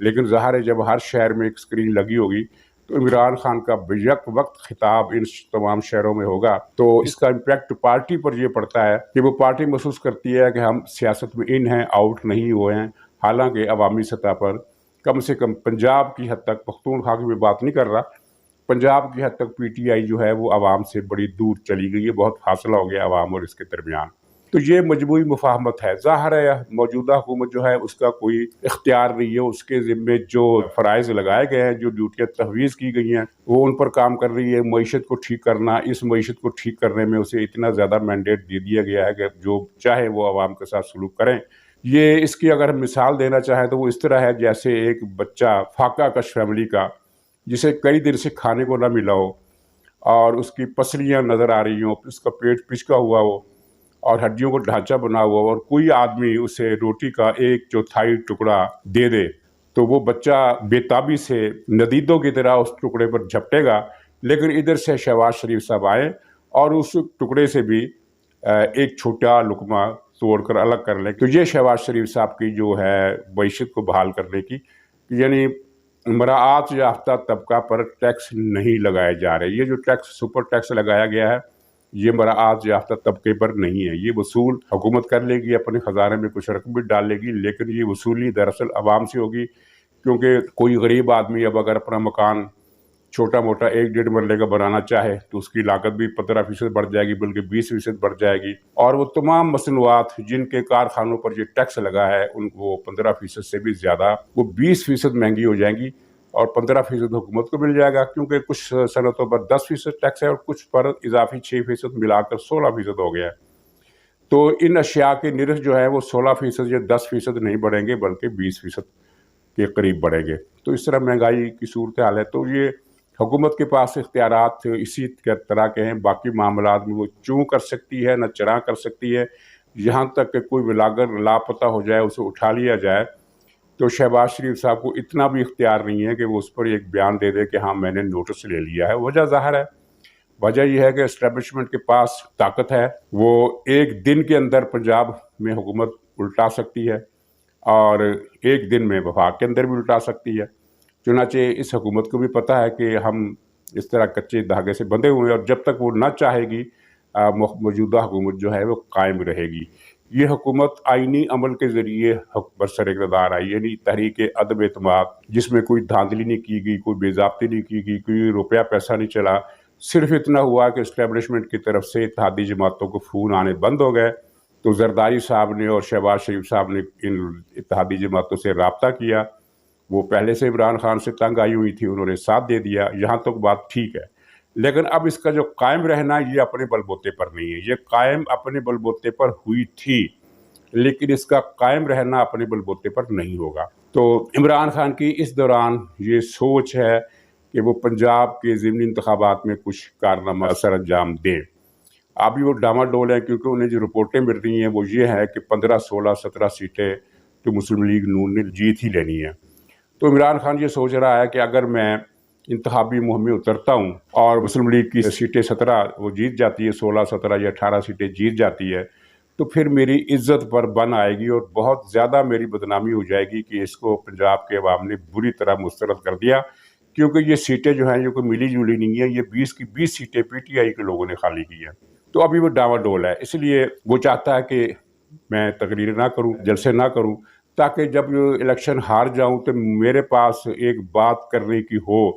لیکن ظاہر ہے جب ہر شہر میں ایک اسکرین لگی ہوگی تو عمران خان کا بیک وقت خطاب ان تمام شہروں میں ہوگا تو اس کا امپیکٹ پارٹی پر یہ پڑتا ہے کہ وہ پارٹی محسوس کرتی ہے کہ ہم سیاست میں ان ہیں، آؤٹ نہیں ہوئے ہیں. حالانکہ عوامی سطح پر کم سے کم پنجاب کی حد تک، پختونخوا کی میں بات نہیں کر رہا، پنجاب کی حد تک پی ٹی آئی جو ہے وہ عوام سے بڑی دور چلی گئی ہے، بہت فاصلہ ہو گیا عوام اور اس کے درمیان. تو یہ مجموعی مفاہمت ہے. ظاہر ہے موجودہ حکومت جو ہے اس کا کوئی اختیار نہیں ہے، اس کے ذمے جو فرائض لگائے گئے ہیں، جو ڈیوٹیاں تفویض کی گئی ہیں وہ ان پر کام کر رہی ہے. معیشت کو ٹھیک کرنا، اس معیشت کو ٹھیک کرنے میں اسے اتنا زیادہ مینڈیٹ دے دیا گیا ہے کہ جو چاہے وہ عوام کے ساتھ سلوک کریں. یہ اس کی اگر ہم مثال دینا چاہیں تو وہ اس طرح ہے جیسے ایک بچہ فاقہ کش فیملی کا جسے کئی دن سے کھانے کو نہ ملا ہو اور اس کی پسلیاں نظر آ رہی ہوں، اس کا پیٹ پچکا ہوا ہو اور ہڈیوں کو ڈھانچہ بنا ہوا ہو، اور کوئی آدمی اسے روٹی کا 1/4 ٹکڑا دے دے تو وہ بچہ بے تابی سے ندیدوں کی طرح اس ٹکڑے پر جھپٹے گا. لیکن ادھر سے شہباز شریف صاحب آئے اور اس ٹکڑے سے بھی ایک چھوٹا لقمہ توڑ کر الگ کر لیں. تو یہ شہباز شریف صاحب کی جو ہے معیشت کو بحال کرنے کی، یعنی مراعات یافتہ طبقہ پر ٹیکس نہیں لگائے جا رہے. یہ جو ٹیکس سپر ٹیکس لگایا گیا ہے یہ مراعات یافتہ طبقے پر نہیں ہے. یہ وصول حکومت کر لے گی، اپنے خزانے میں کچھ رقم بھی ڈال لے گی، لیکن یہ وصولی دراصل عوام سے ہوگی. کیونکہ کوئی غریب آدمی اب اگر اپنا مکان چھوٹا موٹا 1-1.5 مرلے کا بنانا چاہے تو اس کی لاگت بھی 15% بڑھ جائے گی، بلکہ 20% بڑھ جائے گی. اور وہ تمام مصنوعات جن کے کارخانوں پر یہ ٹیکس لگا ہے ان کو 15% سے بھی زیادہ، وہ 20% مہنگی ہو جائیں گی اور 15% حکومت کو مل جائے گا. کیونکہ کچھ صنعتوں پر 10% ٹیکس ہے اور کچھ پر اضافی 6% ملا کر 16% ہو گیا ہے. تو ان اشیاء کے نرخ جو ہے وہ 16% یا 10% نہیں بڑھیں گے بلکہ 20% کے قریب بڑھیں گے. تو اس طرح مہنگائی کی صورتحال ہے. تو یہ حکومت کے پاس اختیارات اسی طرح کے ہیں. باقی معاملات میں وہ چوں کر سکتی ہے نہ چراں کر سکتی ہے. یہاں تک کہ کوئی بلاگر لاپتہ ہو جائے اسے اٹھا لیا جائے تو شہباز شریف صاحب کو اتنا بھی اختیار نہیں ہے کہ وہ اس پر ایک بیان دے دے کہ ہاں میں نے نوٹس لے لیا ہے. وجہ ظاہر ہے، وجہ یہ ہے کہ اسٹیبلشمنٹ کے پاس طاقت ہے. وہ ایک دن کے اندر پنجاب میں حکومت الٹا سکتی ہے اور ایک دن میں وفاق کے اندر بھی الٹا سکتی ہے. چنانچہ اس حکومت کو بھی پتہ ہے کہ ہم اس طرح کچے دھاگے سے بندھے ہوئے ہیں اور جب تک وہ نہ چاہے گی موجودہ حکومت جو ہے وہ قائم رہے گی. یہ حکومت آئینی عمل کے ذریعے برسر اقتدار آئی، یعنی تحریک عدم اعتماد، جس میں کوئی دھاندلی نہیں کی گئی، کوئی بے ضابطگی نہیں کی گئی، کوئی روپیہ پیسہ نہیں چلا. صرف اتنا ہوا کہ اسٹیبلشمنٹ کی طرف سے اتحادی جماعتوں کو فون آنے بند ہو گئے. تو زرداری صاحب نے اور شہباز شریف صاحب نے ان اتحادی جماعتوں سے رابطہ کیا. وہ پہلے سے عمران خان سے تنگ آئی ہوئی تھی، انہوں نے ساتھ دے دیا. یہاں تک بات ٹھیک ہے، لیکن اب اس کا جو قائم رہنا یہ اپنے بل بوتے پر نہیں ہے. یہ قائم اپنے بل بوتے پر ہوئی تھی لیکن اس کا قائم رہنا اپنے بل بوتے پر نہیں ہوگا. تو عمران خان کی اس دوران یہ سوچ ہے کہ وہ پنجاب کے ضمنی انتخابات میں کچھ کارنامہ سر انجام دیں. ابھی وہ ڈاماڈول ہیں کیونکہ انہیں جو رپورٹیں مل رہی ہیں وہ یہ ہے کہ 15 16 17 سیٹیں تو مسلم لیگ نون نے جیت ہی لینی ہے. تو عمران خان یہ سوچ رہا ہے کہ اگر میں انتخابی مہم میں اترتا ہوں اور مسلم لیگ کی سیٹیں 17 وہ جیت جاتی ہے، 16 17 یا 18 سیٹیں جیت جاتی ہے، تو پھر میری عزت پر بن آئے گی اور بہت زیادہ میری بدنامی ہو جائے گی کہ اس کو پنجاب کے عوام نے بری طرح مسترد کر دیا. کیونکہ یہ سیٹیں جو ہیں یہ کوئی ملی جلی نہیں ہیں، یہ 20 کی 20 سیٹیں پی ٹی آئی کے لوگوں نے خالی کی ہیں. تو ابھی وہ ڈاواڈول ہے، اس لیے وہ چاہتا ہے کہ میں تقریر نہ کروں، جلسے نہ کروں، تاکہ جب الیکشن ہار جاؤں تو میرے پاس ایک بات کرنے کی ہو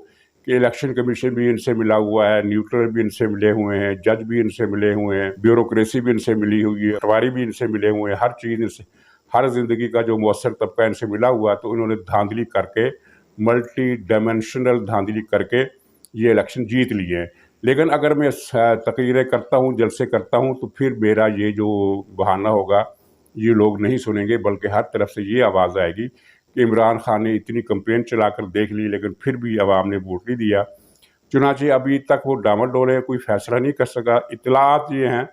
کہ الیکشن کمیشن بھی ان سے ملا ہوا ہے، نیوٹرل بھی ان سے ملے ہوئے ہیں، جج بھی ان سے ملے ہوئے ہیں، بیوروکریسی بھی ان سے ملی ہوئی ہے، پٹواری بھی ان سے ملے ہوئے ہیں، ہر چیز ان سے، ہر زندگی کا جو مؤثر طبقہ ان سے ملا ہوا ہے. تو انہوں نے دھاندلی کر کے، ملٹی ڈائمینشنل دھاندلی کر کے یہ الیکشن جیت لیے ہیں. لیکن اگر میں تقریریں کرتا ہوں، جلسے کرتا ہوں، تو پھر میرا یہ جو بہانہ ہوگا یہ لوگ نہیں سنیں گے، بلکہ ہر طرف سے یہ آواز آئے گی کہ عمران خان نے اتنی کمپین چلا کر دیکھ لی لیکن پھر بھی عوام نے ووٹ نہیں دیا. چنانچہ ابھی تک وہ ڈاماڈول ہے، کوئی فیصلہ نہیں کر سکا. اطلاعات یہ ہیں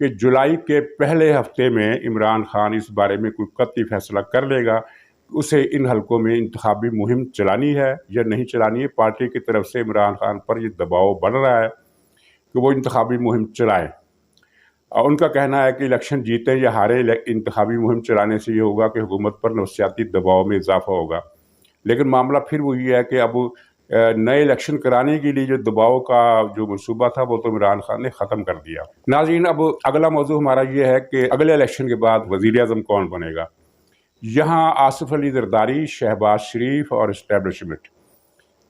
کہ جولائی کے پہلے ہفتے میں عمران خان اس بارے میں کوئی قطعی فیصلہ کر لے گا اسے ان حلقوں میں انتخابی مہم چلانی ہے یا نہیں چلانی ہے. پارٹی کی طرف سے عمران خان پر یہ دباؤ بڑھ رہا ہے کہ وہ انتخابی مہم چلائیں. ان کا کہنا ہے کہ الیکشن جیتیں یا ہارے، انتخابی مہم چلانے سے یہ ہوگا کہ حکومت پر نفسیاتی دباؤ میں اضافہ ہوگا. لیکن معاملہ پھر وہی ہے کہ اب نئے الیکشن کرانے کے لیے جو دباؤ کا جو منصوبہ تھا وہ تو عمران خان نے ختم کر دیا۔ ناظرین، اب اگلا موضوع ہمارا یہ ہے کہ اگلے الیکشن کے بعد وزیر اعظم کون بنے گا۔ یہاں آصف علی زرداری، شہباز شریف اور اسٹیبلشمنٹ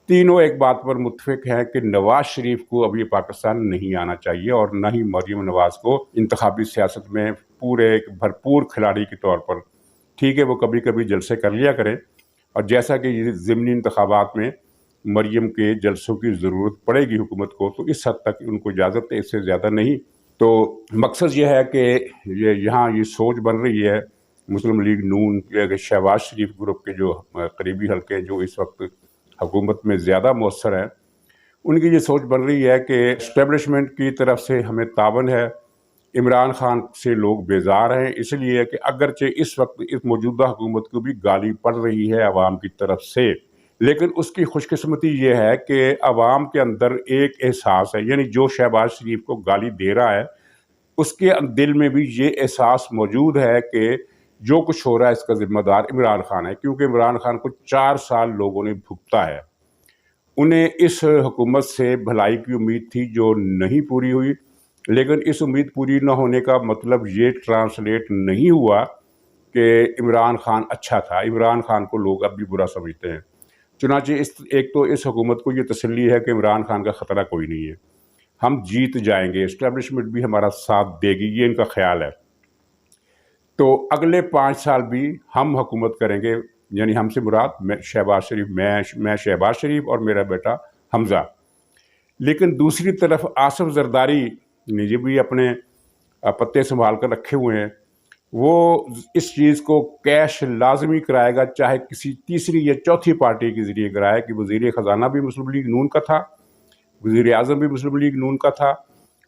تینوں ایک بات پر متفق ہیں کہ نواز شریف کو اب یہ پاکستان نہیں آنا چاہیے، اور نہ ہی مریم نواز کو انتخابی سیاست میں پورے ایک بھرپور کھلاڑی کے طور پر۔ ٹھیک ہے، وہ کبھی کبھی جلسے کر لیا کریں، اور جیسا کہ ضمنی انتخابات میں مریم کے جلسوں کی ضرورت پڑے گی حکومت کو، تو اس حد تک ان کو اجازت ہے، اس سے زیادہ نہیں۔ تو مقصد یہ ہے کہ یہاں یہ سوچ بن رہی ہے مسلم لیگ نون کے شہباز شریف گروپ کے جو قریبی حلقے جو اس وقت حکومت میں زیادہ مؤثر ہیں، ان کی یہ سوچ بن رہی ہے کہ اسٹیبلشمنٹ کی طرف سے ہمیں تعاون ہے، عمران خان سے لوگ بیزار ہیں، اس لیے کہ اگرچہ اس وقت اس موجودہ حکومت کو بھی گالی پڑ رہی ہے عوام کی طرف سے، لیکن اس کی خوش قسمتی یہ ہے کہ عوام کے اندر ایک احساس ہے، یعنی جو شہباز شریف کو گالی دے رہا ہے اس کے دل میں بھی یہ احساس موجود ہے کہ جو کچھ ہو رہا ہے اس کا ذمہ دار عمران خان ہے، کیونکہ عمران خان کو 4 سال لوگوں نے بھگتا ہے۔ انہیں اس حکومت سے بھلائی کی امید تھی جو نہیں پوری ہوئی، لیکن اس امید پوری نہ ہونے کا مطلب یہ ٹرانسلیٹ نہیں ہوا کہ عمران خان اچھا تھا۔ عمران خان کو لوگ اب بھی برا سمجھتے ہیں۔ چنانچہ ایک تو اس حکومت کو یہ تسلی ہے کہ عمران خان کا خطرہ کوئی نہیں ہے، ہم جیت جائیں گے، اسٹیبلشمنٹ بھی ہمارا ساتھ دے گی، یہ ان کا خیال ہے۔ تو اگلے 5 سال بھی ہم حکومت کریں گے، یعنی ہم سے مراد میں شہباز شریف اور میرا بیٹا حمزہ۔ لیکن دوسری طرف آصف زرداری نے یہ بھی اپنے پتے سنبھال کر رکھے ہوئے ہیں، وہ اس چیز کو کیش لازمی کرائے گا، چاہے کسی تیسری یا چوتھی پارٹی کے ذریعے کرائے، کہ وزیر خزانہ بھی مسلم لیگ نون کا تھا، وزیر اعظم بھی مسلم لیگ نون کا تھا،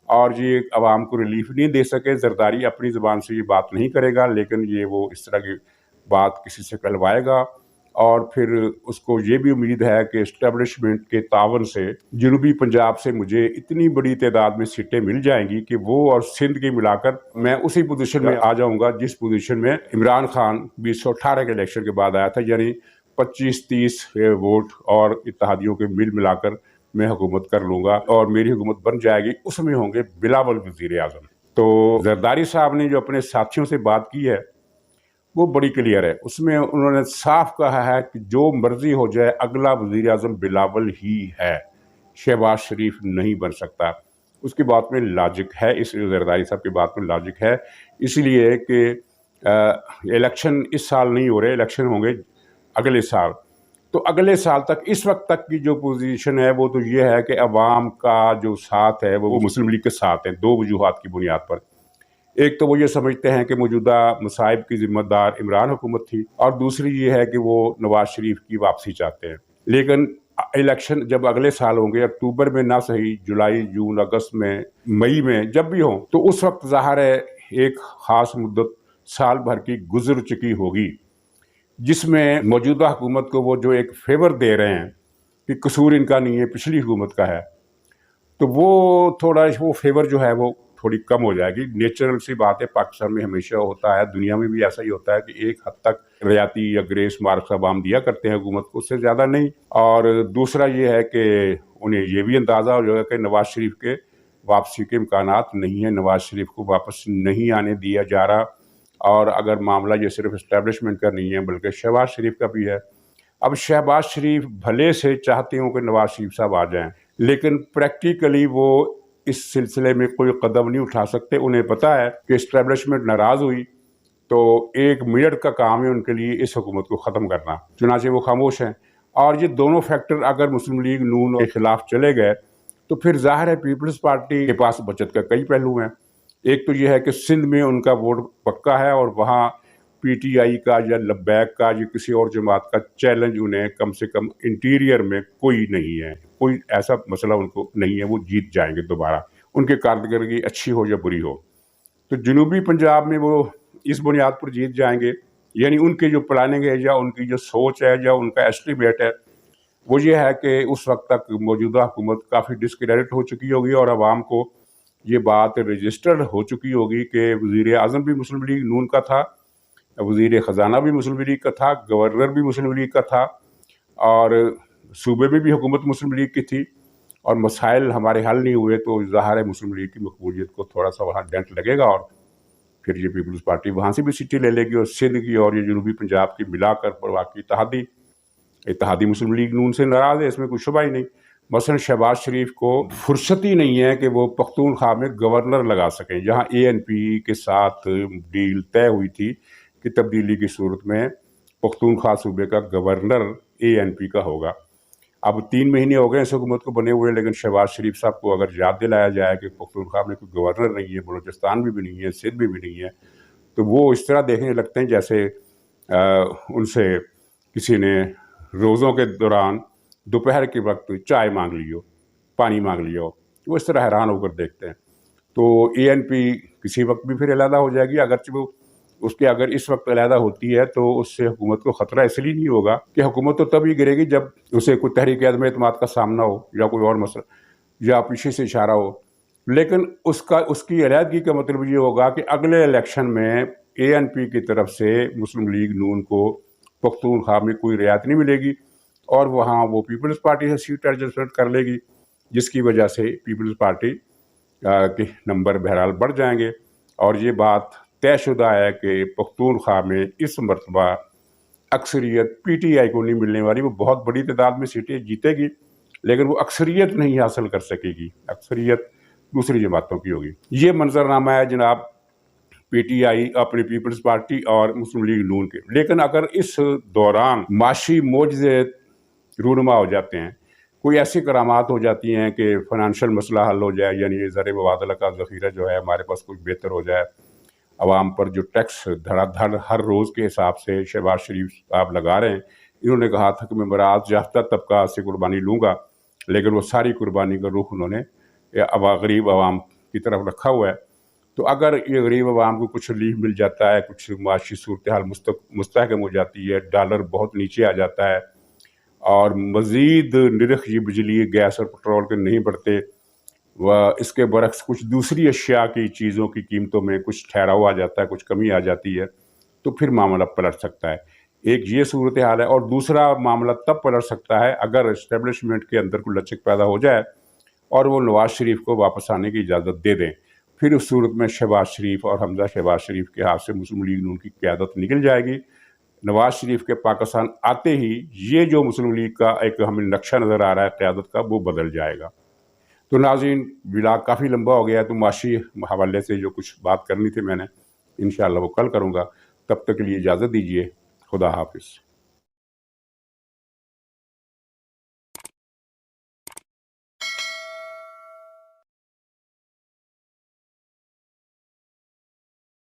اور یہ عوام کو ریلیف نہیں دے سکے۔ زرداری اپنی زبان سے یہ بات نہیں کرے گا، لیکن یہ وہ اس طرح کی بات کسی سے کہلوائے گا، اور پھر اس کو یہ بھی امید ہے کہ اسٹیبلشمنٹ کے تعاون سے جنوبی پنجاب سے مجھے اتنی بڑی تعداد میں سیٹیں مل جائیں گی کہ وہ اور سندھ کی ملا کر میں اسی پوزیشن میں آ جاؤں گا جس پوزیشن میں عمران خان 2018 کے الیکشن کے بعد آیا تھا، یعنی 25-30 ووٹ اور اتحادیوں کے ملا کر میں حکومت کر لوں گا، اور میری حکومت بن جائے گی، اس میں ہوں گے بلاول وزیر اعظم۔ تو زرداری صاحب نے جو اپنے ساتھیوں سے بات کی ہے وہ بڑی کلیئر ہے، اس میں انہوں نے صاف کہا ہے کہ جو مرضی ہو جائے اگلا وزیر اعظم بلاول ہی ہے، شہباز شریف نہیں بن سکتا۔ اس کی بات میں لاجک ہے، اس زرداری صاحب کی بات میں لاجک ہے، اس لیے کہ الیکشن اس سال نہیں ہو رہے، الیکشن ہوں گے اگلے سال۔ تو اگلے سال تک، اس وقت تک کی جو پوزیشن ہے وہ تو یہ ہے کہ عوام کا جو ساتھ ہے وہ مسلم لیگ کے ساتھ ہے، 2 وجوہات کی بنیاد پر۔ ایک تو وہ یہ سمجھتے ہیں کہ موجودہ مصائب کی ذمہ دار عمران حکومت تھی، اور دوسری یہ ہے کہ وہ نواز شریف کی واپسی چاہتے ہیں۔ لیکن الیکشن جب اگلے سال ہوں گے، اکتوبر میں نہ صحیح، جولائی، جون، اگست میں، مئی میں، جب بھی ہوں، تو اس وقت ظاہر ہے ایک خاص مدت سال بھر کی گزر چکی ہوگی، جس میں موجودہ حکومت کو وہ جو ایک فیور دے رہے ہیں کہ قصور ان کا نہیں ہے، پچھلی حکومت کا ہے، تو وہ تھوڑا وہ فیور جو ہے وہ تھوڑی کم ہو جائے گی۔ نیچرل سی بات ہے، پاکستان میں ہمیشہ ہوتا ہے، دنیا میں بھی ایسا ہی ہوتا ہے کہ ایک حد تک ریاتی یا گریس مارکس عوام دیا کرتے ہیں حکومت کو، اس سے زیادہ نہیں۔ اور دوسرا یہ ہے کہ انہیں یہ بھی اندازہ ہو جائے گا کہ نواز شریف کے واپسی کے امکانات نہیں ہیں، نواز شریف کو واپس نہیں آنے دیا جا رہا، اور اگر معاملہ یہ صرف اسٹیبلشمنٹ کا نہیں ہے بلکہ شہباز شریف کا بھی ہے۔ اب شہباز شریف بھلے سے چاہتے ہوں کہ نواز شریف صاحب آ جائیں، لیکن پریکٹیکلی وہ اس سلسلے میں کوئی قدم نہیں اٹھا سکتے۔ انہیں پتہ ہے کہ اسٹیبلشمنٹ ناراض ہوئی تو 1 منٹ کا کام ہے ان کے لیے اس حکومت کو ختم کرنا، چنانچہ وہ خاموش ہیں۔ اور یہ دونوں فیکٹر اگر مسلم لیگ نون کے خلاف چلے گئے تو پھر ظاہر ہے پیپلز پارٹی کے پاس بچت کا کئی پہلو ہیں۔ ایک تو یہ ہے کہ سندھ میں ان کا ووٹ پکا ہے، اور وہاں پی ٹی آئی کا یا لبیک کا یا کسی اور جماعت کا چیلنج انہیں کم سے کم انٹیریئر میں کوئی نہیں ہے، کوئی ایسا مسئلہ ان کو نہیں ہے، وہ جیت جائیں گے دوبارہ، ان کی کارکردگی اچھی ہو یا بری ہو۔ تو جنوبی پنجاب میں وہ اس بنیاد پر جیت جائیں گے، یعنی ان کی جو پلاننگ ہے یا ان کی جو سوچ ہے یا ان کا ایسٹیمیٹ ہے وہ یہ ہے کہ اس وقت تک موجودہ حکومت کافی ڈسکریڈٹ ہو چکی ہوگی، اور عوام کو یہ بات رجسٹرڈ ہو چکی ہوگی کہ وزیر اعظم بھی مسلم لیگ نون کا تھا، وزیر خزانہ بھی مسلم لیگ کا تھا، گورنر بھی مسلم لیگ کا تھا، اور صوبے میں بھی حکومت مسلم لیگ کی تھی اور مسائل ہمارے حل نہیں ہوئے تو ظاہر ہے مسلم لیگ کی مقبولیت کو تھوڑا سا وہاں ڈنٹ لگے گا، اور پھر یہ پیپلز پارٹی وہاں سے بھی سیٹیں لے لے گی، اور سندھ کی اور یہ جنوبی پنجاب کی ملا کر پر واقعی اتحادی مسلم لیگ نون سے ناراض ہے، اس میں کوئی شبہ ہی نہیں۔ مثلا شہباز شریف کو فرصت ہی نہیں ہے کہ وہ پختونخوا میں گورنر لگا سکیں، جہاں اے این پی کے ساتھ ڈیل طے ہوئی تھی کہ تبدیلی کی صورت میں پختونخوا صوبے کا گورنر اے این پی کا ہوگا۔ اب 3 مہینے ہو گئے اس حکومت کو بنے ہوئے، لیکن شہباز شریف صاحب کو اگر یاد دلایا جائے کہ پختونخوا میں کوئی گورنر نہیں ہے، بلوچستان میں بھی نہیں ہے، سندھ میں بھی نہیں ہے، تو وہ اس طرح دیکھنے لگتے ہیں جیسے ان سے کسی نے روزوں کے دوران دوپہر کے وقت چائے مانگ لی ہو، پانی مانگ لیا ہو، وہ اس طرح حیران ہو کر دیکھتے ہیں۔ تو اے این پی کسی وقت بھی پھر علیحدہ ہو جائے گی، اگرچہ وہ اس کے اگر اس وقت علیحدہ ہوتی ہے تو اس سے حکومت کو خطرہ اس لیے نہیں ہوگا کہ حکومت تو تب ہی گرے گی جب اسے کوئی تحریک عدم اعتماد کا سامنا ہو یا کوئی اور مسئلہ یا پیچھے سے اشارہ ہو، لیکن اس کی علیحدگی کا مطلب یہ ہوگا کہ اگلے الیکشن میں اے این پی کی طرف سے مسلم لیگ نون کو پختونخوا میں کوئی رعایت نہیں ملے گی، اور وہاں وہ پیپلز پارٹی سے سیٹ ایڈجسٹمنٹ کر لے گی، جس کی وجہ سے پیپلز پارٹی کے نمبر بہرحال بڑھ جائیں گے۔ اور یہ بات طے شدہ ہے کہ پختونخوا میں اس مرتبہ اکثریت پی ٹی آئی کو نہیں ملنے والی، وہ بہت بڑی تعداد میں سیٹیں جیتے گی لیکن وہ اکثریت نہیں حاصل کر سکے گی، اکثریت دوسری جماعتوں کی ہوگی۔ یہ منظرنامہ ہے جناب پی ٹی آئی اپنی پیپلز پارٹی اور مسلم لیگ نون کے۔ لیکن اگر اس دوران معاشی معجزے رونما ہو جاتے ہیں، کوئی ایسی کرامات ہو جاتی ہیں کہ فائنانشل مسئلہ حل ہو جائے، یعنی زر مبادلہ کا ذخیرہ جو ہے ہمارے پاس کچھ بہتر ہو جائے، عوام پر جو ٹیکس دھڑا دھڑ ہر روز کے حساب سے شہباز شریف صاحب لگا رہے ہیں، انہوں نے کہا تھا کہ میں براعت یافتہ طبقہ سے قربانی لوں گا، لیکن وہ ساری قربانی کا رخ انہوں نے غریب عوام کی طرف رکھا ہوا ہے۔ تو اگر یہ غریب عوام کو کچھ ریلیف مل جاتا ہے، کچھ معاشی صورتحال مستحکم ہو جاتی ہے، ڈالر بہت نیچے آ جاتا ہے اور مزید نرخ یہ بجلی گیس اور پٹرول کے نہیں بڑھتے، و اس کے برعکس کچھ دوسری اشیاء کی چیزوں کی قیمتوں میں کچھ ٹھہراؤ آ جاتا ہے، کچھ کمی آ جاتی ہے، تو پھر معاملہ پلٹ سکتا ہے۔ ایک یہ صورتحال ہے، اور دوسرا معاملہ تب پلٹ سکتا ہے اگر اسٹیبلشمنٹ کے اندر کوئی لچک پیدا ہو جائے اور وہ نواز شریف کو واپس آنے کی اجازت دے دیں، پھر اس صورت میں شہباز شریف اور حمزہ شہباز شریف کے ہاتھ سے مسلم لیگ نون کی قیادت نکل جائے گی۔ نواز شریف کے پاکستان آتے ہی یہ جو مسلم لیگ کا ایک ہمیں نقشہ نظر آ رہا ہے قیادت کا، وہ بدل جائے گا۔ تو ناظرین، ولاگ کافی لمبا ہو گیا، تو معاشی حوالے سے جو کچھ بات کرنی تھی میں نے انشاءاللہ وہ کل کروں گا۔ تب تک کے لیے اجازت دیجیے، خدا حافظ۔